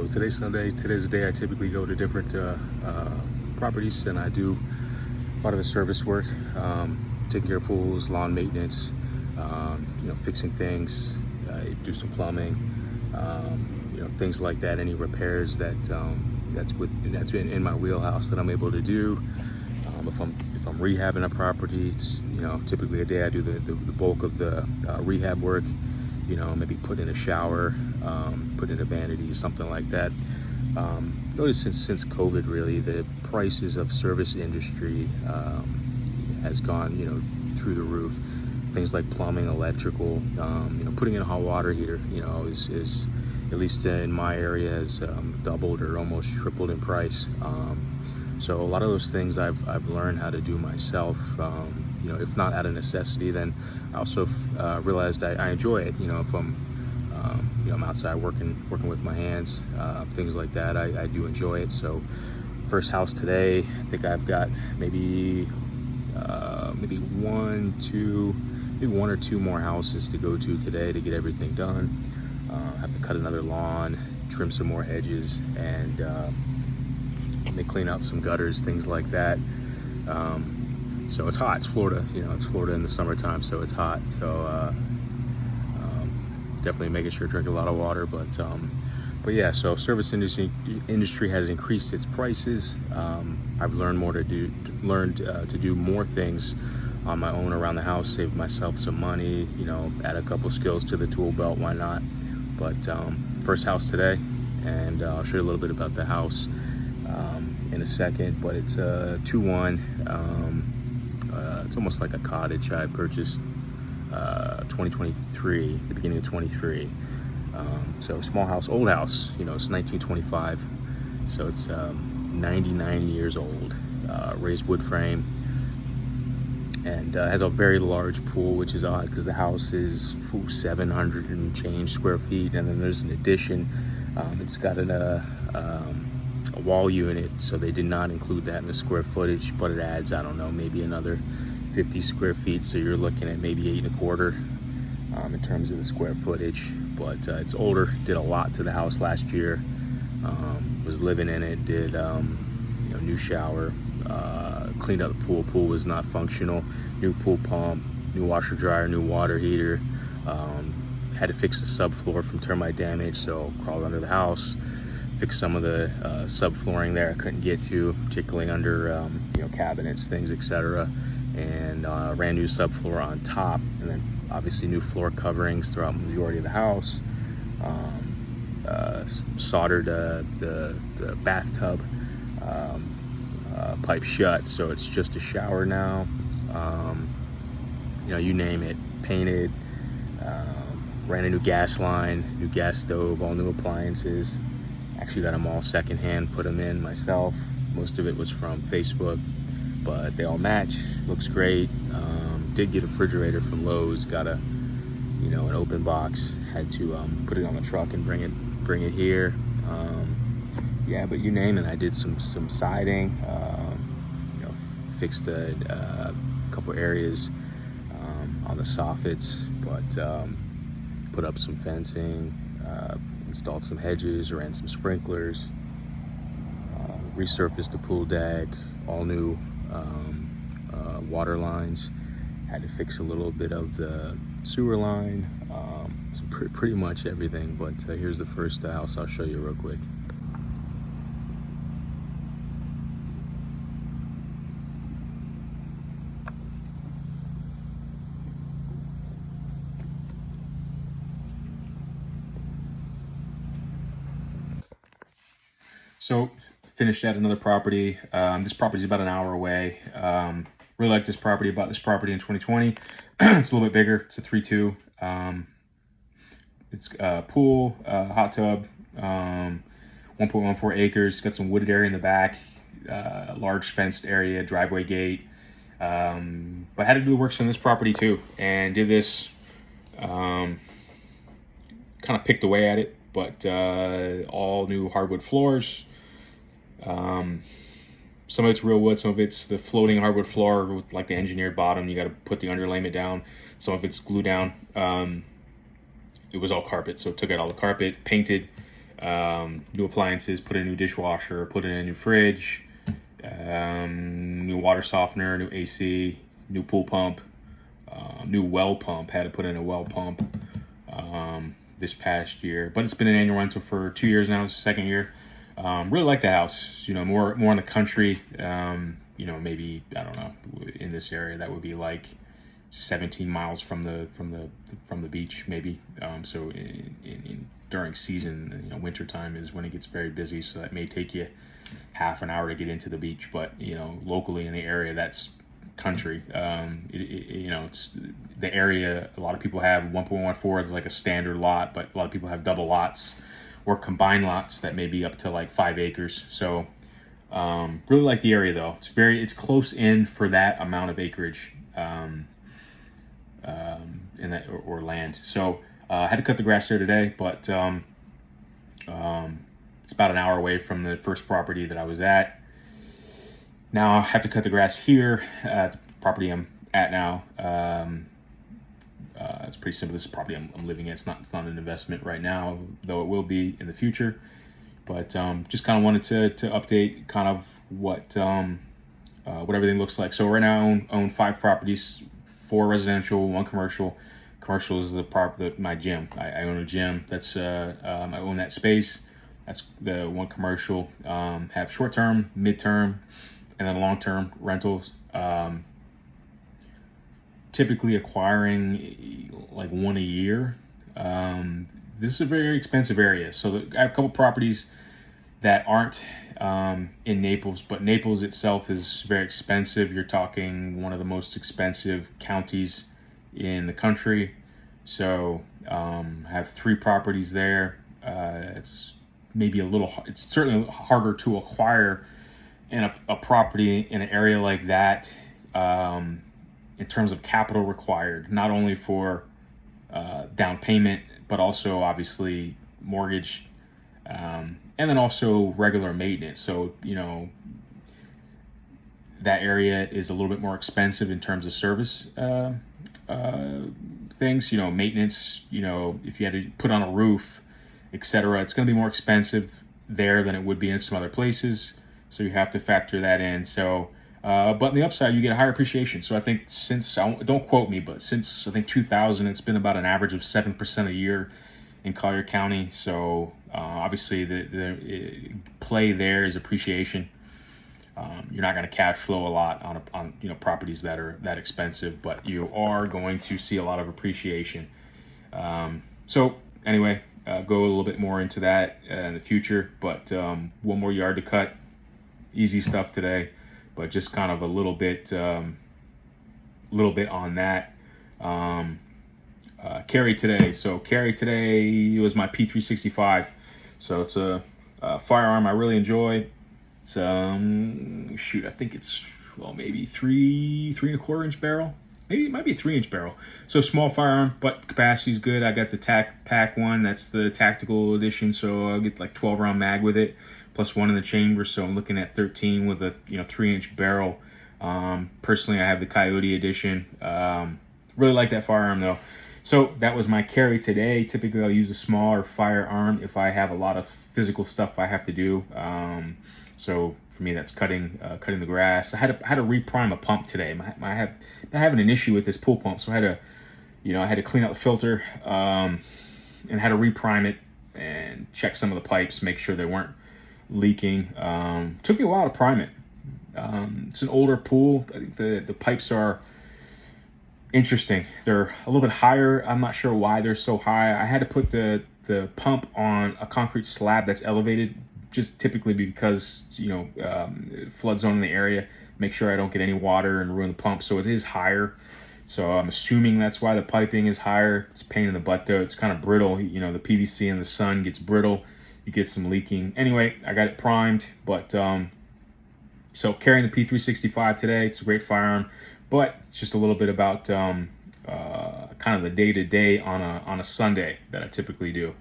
So today's Sunday. Today's the day I typically go to different properties, and I do a lot of the service work, taking care of pools, lawn maintenance, fixing things, do some plumbing, things like that. Any repairs that's in my wheelhouse that I'm able to do. If I'm rehabbing a property, it's typically a day I do the bulk of the rehab work. Maybe put in a shower, put in a vanity, something like that. Notice since COVID, really, the prices of service industry has gone, through the roof. Things like plumbing, electrical, putting in a hot water heater, is at least in my area has doubled or almost tripled in price. So a lot of those things I've learned how to do myself. If not out of necessity, then I also realized I enjoy it. If I'm outside working with my hands, things like that, I do enjoy it. So first house today, I think I've got maybe one or two more houses to go to today to get everything done. Have to cut another lawn, trim some more hedges, and they clean out some gutters, things like that. So it's hot. It's Florida. It's Florida in the summertime, so it's hot. So definitely making sure to drink a lot of water. But yeah. So service industry has increased its prices. I've learned to do more things on my own around the house, save myself some money. Add a couple skills to the tool belt. Why not? But first house today, and I'll show you a little bit about the house in a second. But it's a 2-1. It's almost like a cottage. I purchased 2023, the beginning of 23. So small house, old house. It's 1925, so it's 99 years old. Raised wood frame, and has a very large pool, which is odd because the house is 700 and change square feet, and then there's an addition. It's got a wall unit, so they did not include that in the square footage, but it adds, I don't know, maybe another 50 square feet, so you're looking at maybe 8.25 in terms of the square footage. But it's older. Did a lot to the house last year. Was living in it. Did new shower, cleaned up the pool. Pool was not functional. New pool pump, new washer dryer, new water heater. Had to fix the subfloor from termite damage, so crawled under the house, fixed some of the subflooring there I couldn't get to, particularly under cabinets, things, etc. And ran new subfloor on top, and then obviously new floor coverings throughout the majority of the house. Soldered the bathtub pipe shut, so it's just a shower now. You name it. Painted. Ran a new gas line, new gas stove, all new appliances. Actually got them all secondhand, put them in myself. Most of it was from Facebook, but they all match. Looks great. Did get a refrigerator from Lowe's. Got an open box. Had to put it on the truck and bring it here. But you name it. I did some siding. Fixed a couple areas on the soffits, but put up some fencing. Installed some hedges, ran some sprinklers, resurfaced the pool deck, all new water lines. Had to fix a little bit of the sewer line, so pretty much everything. But here's the first house I'll show you real quick. So finished at another property. This property is about an hour away. Really like this property. Bought this property in 2020. It's a little bit bigger. It's a 3-2. It's a pool, hot tub, 1.14 acres. Got some wooded area in the back, large fenced area, driveway gate. But had to do the works on this property too, and did this. Kind of picked away at it, but all new hardwood floors. Some of it's real wood, some of it's the floating hardwood floor with like the engineered bottom. You got to put the underlayment down. Some of it's glue down. It was all carpet, so took out all the carpet, painted, new appliances, put in a new dishwasher, put in a new fridge, new water softener, new AC, new pool pump, new well pump. Had to put in a well pump this past year, but it's been an annual rental for 2 years now. It's the second year. Really like the house. More in the country. Maybe, I don't know, in this area that would be like 17 miles from the beach, maybe. So during season, wintertime is when it gets very busy. So that may take you half an hour to get into the beach, but locally in the area, that's country. It's the area. A lot of people have 1.14 as like a standard lot, but a lot of people have double lots or combined lots that may be up to like 5 acres. So really like the area though. It's close in for that amount of acreage in that or land. So I had to cut the grass there today, but it's about an hour away from the first property that I was at. Now I have to cut the grass here at the property I'm at now. It's pretty simple. This is property I'm living in. It's not an investment right now, though it will be in the future. But just kind of wanted to update kind of what everything looks like. So right now I own 5 properties, 4 residential, 1 commercial. Commercial is my gym. I own a gym. That's I own that space. That's the 1 commercial. Have short term, midterm, and then long term rentals. Typically acquiring like 1 a year. This is a very expensive area. So I have a couple properties that aren't in Naples, but Naples itself is very expensive. You're talking one of the most expensive counties in the country. So I have 3 properties there. It's certainly harder to acquire in a property in an area like that in terms of capital required, not only for down payment, but also obviously mortgage, and then also regular maintenance. So, that area is a little bit more expensive in terms of service things, maintenance, if you had to put on a roof, etc. It's going to be more expensive there than it would be in some other places. So you have to factor that in. So, but on the upside, you get a higher appreciation. So I think don't quote me, but since I think 2000, it's been about an average of 7% a year in Collier County. So obviously the play there is appreciation. You're not going to cash flow a lot on properties that are that expensive, but you are going to see a lot of appreciation. So anyway, go a little bit more into that in the future. But 1 more yard to cut. Easy stuff today, but just kind of a little bit on that. Carry today. So carry today was my P365. So it's a firearm I really enjoy. It's I think it's maybe 3.25 inch barrel. Maybe it might be a 3-inch barrel. So small firearm, but capacity's good. I got the pack one. That's the tactical edition. So I'll get like 12 round mag with it, plus 1 in the chamber. So I'm looking at 13 with a 3-inch barrel. Personally, I have the Coyote edition. Really like that firearm though. So that was my carry today. Typically, I'll use a smaller firearm if I have a lot of physical stuff I have to do. So for me, that's cutting the grass. I had to reprime a pump today. I'm having an issue with this pool pump, so I had to clean out the filter and had to reprime it and check some of the pipes, make sure they weren't leaking. Took me a while to prime it. It's an older pool. I think the pipes are interesting. They're a little bit higher. I'm not sure why they're so high. I had to put the pump on a concrete slab that's elevated, just typically because flood zone in the area. Make sure I don't get any water and ruin the pump. So it is higher. So I'm assuming that's why the piping is higher. It's a pain in the butt though. It's kind of brittle. The PVC in the sun gets brittle. You get some leaking. Anyway, I got it primed. But so carrying the P365 today. It's a great firearm. But it's just a little bit about kind of the day-to-day on a Sunday that I typically do.